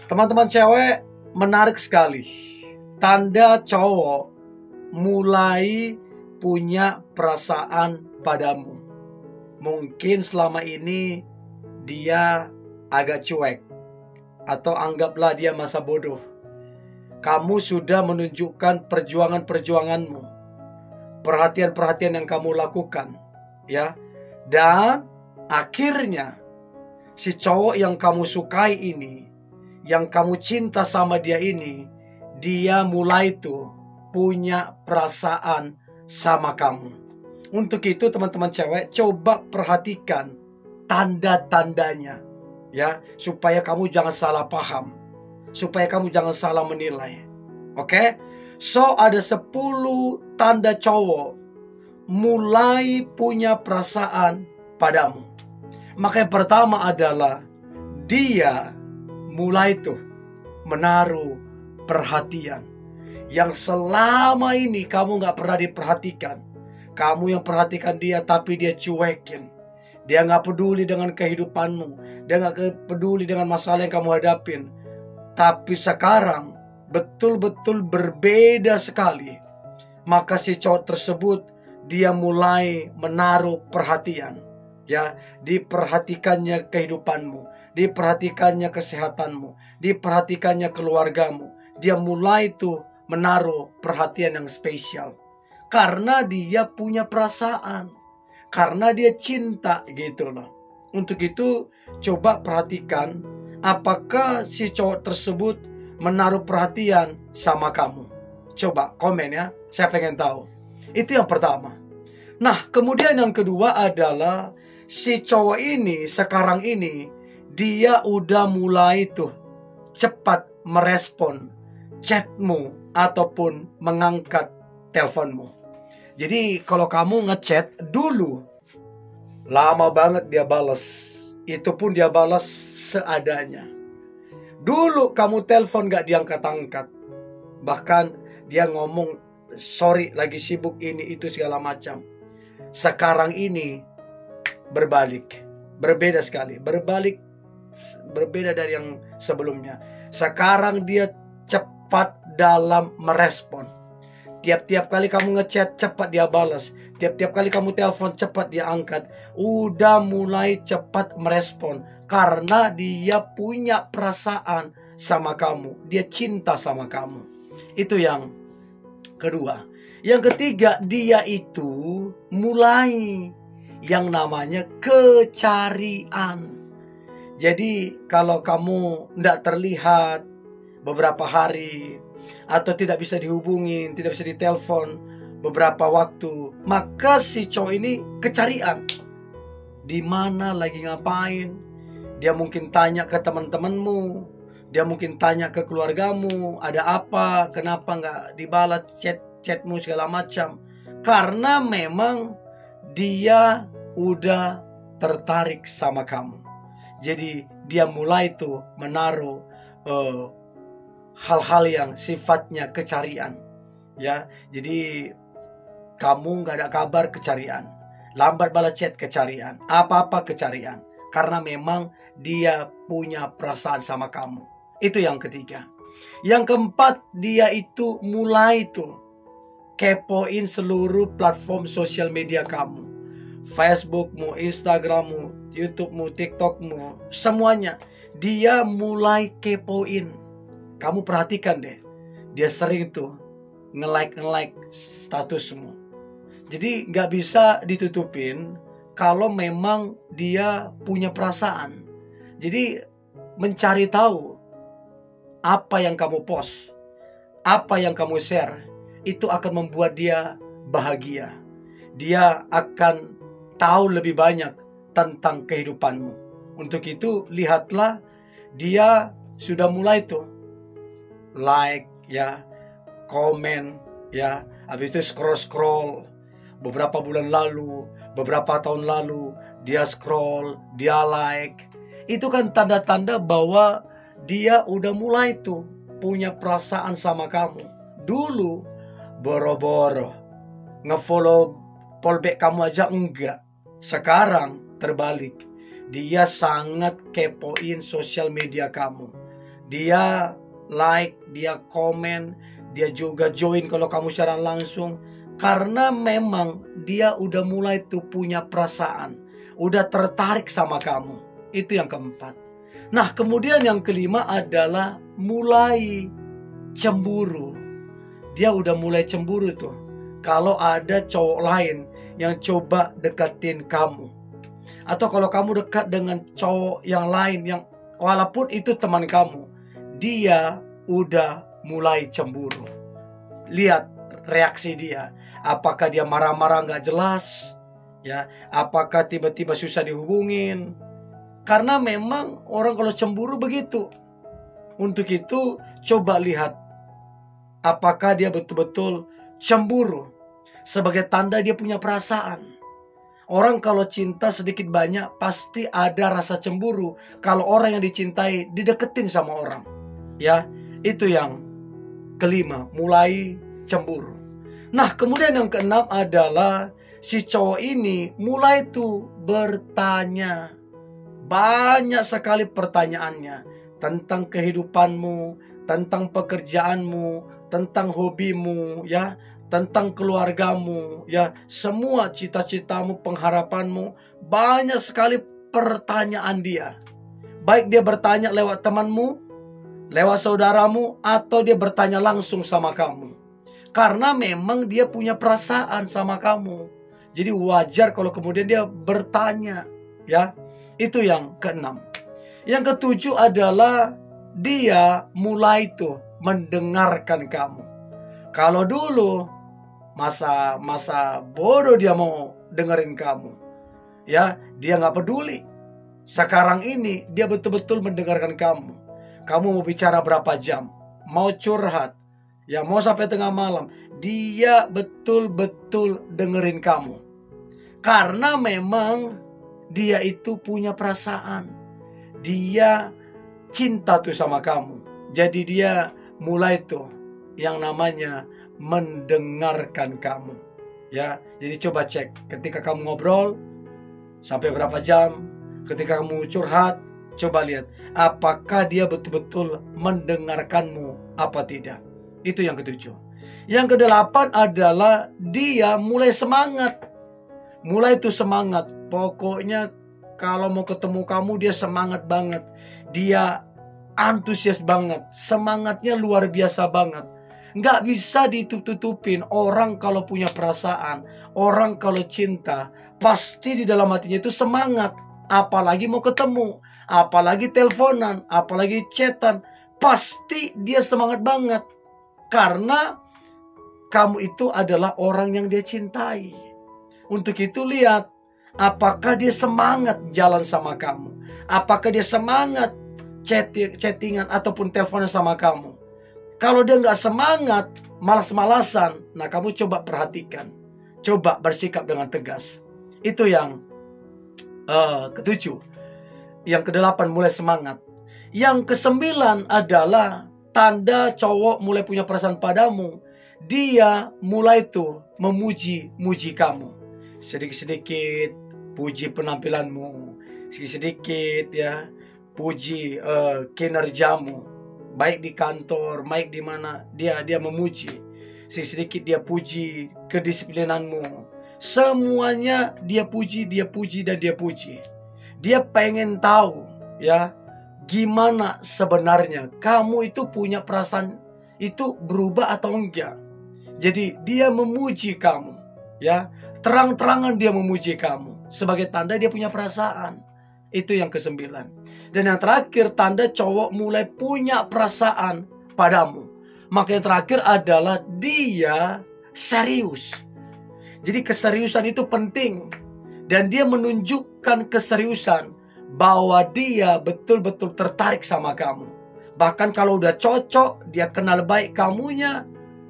Teman-teman cewek, menarik sekali. Tanda cowok mulai punya perasaan padamu. Mungkin selama ini dia agak cuek, atau anggaplah dia masa bodoh. Kamu sudah menunjukkan perjuangan-perjuanganmu, perhatian-perhatian yang kamu lakukan, ya. Dan akhirnya si cowok yang kamu sukai ini, yang kamu cinta sama dia ini, dia mulai tuh punya perasaan sama kamu. Untuk itu teman-teman cewek, coba perhatikan tanda-tandanya, ya, supaya kamu jangan salah paham, supaya kamu jangan salah menilai. Oke? So ada 10 tanda cowok mulai punya perasaan padamu. Maka yang pertama adalah dia mulai tuh menaruh perhatian yang selama ini kamu gak pernah diperhatikan. Kamu yang perhatikan dia tapi dia cuekin. Dia gak peduli dengan kehidupanmu. Dia gak peduli dengan masalah yang kamu hadapin. Tapi sekarang betul-betul berbeda sekali. Maka si cowok tersebut dia mulai menaruh perhatian, ya, diperhatikannya kehidupanmu, diperhatikannya kesehatanmu, diperhatikannya keluargamu. Dia mulai tuh menaruh perhatian yang spesial. Karena dia punya perasaan, karena dia cinta gitu loh. Untuk itu coba perhatikan apakah si cowok tersebut menaruh perhatian sama kamu. Coba komen ya, saya pengen tahu. Itu yang pertama. Nah, kemudian yang kedua adalah si cowok ini sekarang ini dia udah mulai tuh cepat merespon chatmu ataupun mengangkat teleponmu. Jadi kalau kamu ngechat dulu, lama banget dia balas. Itu pun dia balas seadanya. Dulu kamu telepon gak diangkat-angkat. Bahkan dia ngomong, sorry lagi sibuk ini itu segala macam. Sekarang ini berbalik. Berbeda sekali. Berbeda dari yang sebelumnya. Sekarang dia cepat dalam merespon. Tiap-tiap kali kamu ngechat cepat dia balas. Tiap-tiap kali kamu telepon cepat dia angkat. Udah mulai cepat merespon. Karena dia punya perasaan sama kamu. Dia cinta sama kamu. Itu yang kedua. Yang ketiga, dia itu mulai yang namanya kecarian. Jadi kalau kamu tidak terlihat beberapa hari, atau tidak bisa dihubungin, tidak bisa ditelepon beberapa waktu, maka si cowok ini kecarian. Di mana lagi ngapain? Dia mungkin tanya ke teman-temanmu, dia mungkin tanya ke keluargamu, ada apa, kenapa nggak dibalas chatmu segala macam. Karena memang dia udah tertarik sama kamu. Jadi dia mulai tuh menaruh hal-hal yang sifatnya kecarian, ya. Jadi kamu nggak ada kabar, kecarian. Lambat balas chat, kecarian. Apa-apa kecarian. Karena memang dia punya perasaan sama kamu. Itu yang ketiga. Yang keempat, dia itu mulai tuh kepoin seluruh platform sosial media kamu. Facebookmu, Instagrammu, YouTubemu, TikTokmu, semuanya. Dia mulai kepoin. Kamu perhatikan deh, dia sering tuh nge-like statusmu. Jadi gak bisa ditutupin kalau memang dia punya perasaan. Jadi mencari tahu apa yang kamu post, apa yang kamu share, itu akan membuat dia bahagia. Dia akan tahu lebih banyak tentang kehidupanmu. Untuk itu lihatlah, dia sudah mulai tuh like, ya, komen, ya, habis itu scroll beberapa bulan lalu, beberapa tahun lalu, dia scroll, dia like. Itu kan tanda-tanda bahwa dia udah mulai tuh punya perasaan sama kamu. Dulu boro-boro ngefollow fallback kamu aja enggak. Sekarang terbalik, dia sangat kepoin sosial media kamu. Dia like, dia komen, dia juga join kalau kamu secara langsung. Karena memang dia udah mulai tuh punya perasaan, udah tertarik sama kamu. Itu yang keempat. Nah, kemudian yang kelima adalah mulai cemburu. Dia udah mulai cemburu tuh kalau ada cowok lain yang coba deketin kamu. Atau kalau kamu dekat dengan cowok yang lain yang walaupun itu teman kamu, dia udah mulai cemburu. Lihat reaksi dia. Apakah dia marah-marah gak jelas? Ya, apakah tiba-tiba susah dihubungin? Karena memang orang kalau cemburu begitu. Untuk itu coba lihat apakah dia betul-betul cemburu. Sebagai tanda dia punya perasaan. Orang kalau cinta sedikit banyak pasti ada rasa cemburu kalau orang yang dicintai dideketin sama orang. Ya, itu yang kelima, mulai cemburu. Nah, kemudian yang keenam adalah si cowok ini mulai tuh bertanya. Banyak sekali pertanyaannya tentang kehidupanmu, tentang pekerjaanmu, tentang hobimu, ya, tentang keluargamu, ya, semua cita-citamu, pengharapanmu. Banyak sekali pertanyaan dia. Baik dia bertanya lewat temanmu, lewat saudaramu, atau dia bertanya langsung sama kamu. Karena memang dia punya perasaan sama kamu. Jadi wajar kalau kemudian dia bertanya, ya. Itu yang keenam. Yang ketujuh adalah dia mulai tuh mendengarkan kamu. Kalau dulu masa bodoh dia mau dengerin kamu, ya, dia nggak peduli. Sekarang ini dia betul-betul mendengarkan kamu. Kamu mau bicara berapa jam, mau curhat, ya, mau sampai tengah malam, dia betul-betul dengerin kamu. Karena memang dia itu punya perasaan. Dia cinta tuh sama kamu. Jadi dia mulai tuh yang namanya mendengarkan kamu. Ya, jadi coba cek ketika kamu ngobrol sampai berapa jam, ketika kamu curhat, coba lihat apakah dia betul-betul mendengarkanmu apa tidak. Itu yang ketujuh. Yang kedelapan adalah dia mulai semangat. Mulai tuh semangat. Pokoknya kalau mau ketemu kamu dia semangat banget. Dia antusias banget. Semangatnya luar biasa banget. Nggak bisa ditutup-tutupin. Orang kalau punya perasaan, orang kalau cinta, pasti di dalam hatinya itu semangat. Apalagi mau ketemu, apalagi teleponan, apalagi chatan, pasti dia semangat banget. Karena kamu itu adalah orang yang dia cintai. Untuk itu lihat, apakah dia semangat jalan sama kamu? Apakah dia semangat chattingan ataupun teleponan sama kamu? Kalau dia nggak semangat, malas-malasan, nah kamu coba perhatikan. Coba bersikap dengan tegas. Itu yang ketujuh. Yang kedelapan, mulai semangat. Yang kesembilan adalah tanda cowok mulai punya perasaan padamu. Dia mulai tuh memuji-muji kamu. Sedikit-sedikit puji penampilanmu, sedikit-sedikit ya puji kinerjamu, baik di kantor, baik di mana, dia memuji. Sedikit dia puji kedisiplinanmu. Semuanya dia puji, dan dia puji. Dia pengen tahu ya gimana sebenarnya kamu itu punya perasaan itu berubah atau enggak. Jadi dia memuji kamu, ya. Terang-terangan dia memuji kamu. Sebagai tanda dia punya perasaan. Itu yang kesembilan. Dan yang terakhir, tanda cowok mulai punya perasaan padamu. Maka yang terakhir adalah dia serius. Jadi keseriusan itu penting. Dan dia menunjukkan keseriusan bahwa dia betul-betul tertarik sama kamu. Bahkan kalau udah cocok, dia kenal baik kamunya,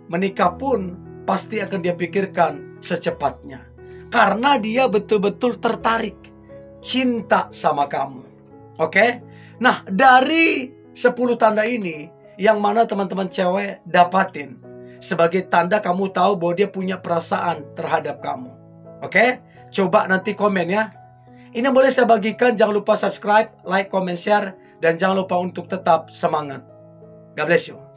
menikah pun pasti akan dia pikirkan secepatnya. Karena dia betul-betul tertarik, cinta sama kamu. Oke? Nah, dari 10 tanda ini, yang mana teman-teman cewek dapatin sebagai tanda kamu tahu bahwa dia punya perasaan terhadap kamu. Oke? Coba nanti komen ya. Ini boleh saya bagikan, jangan lupa subscribe, like, comment, share. Dan jangan lupa untuk tetap semangat. God bless you.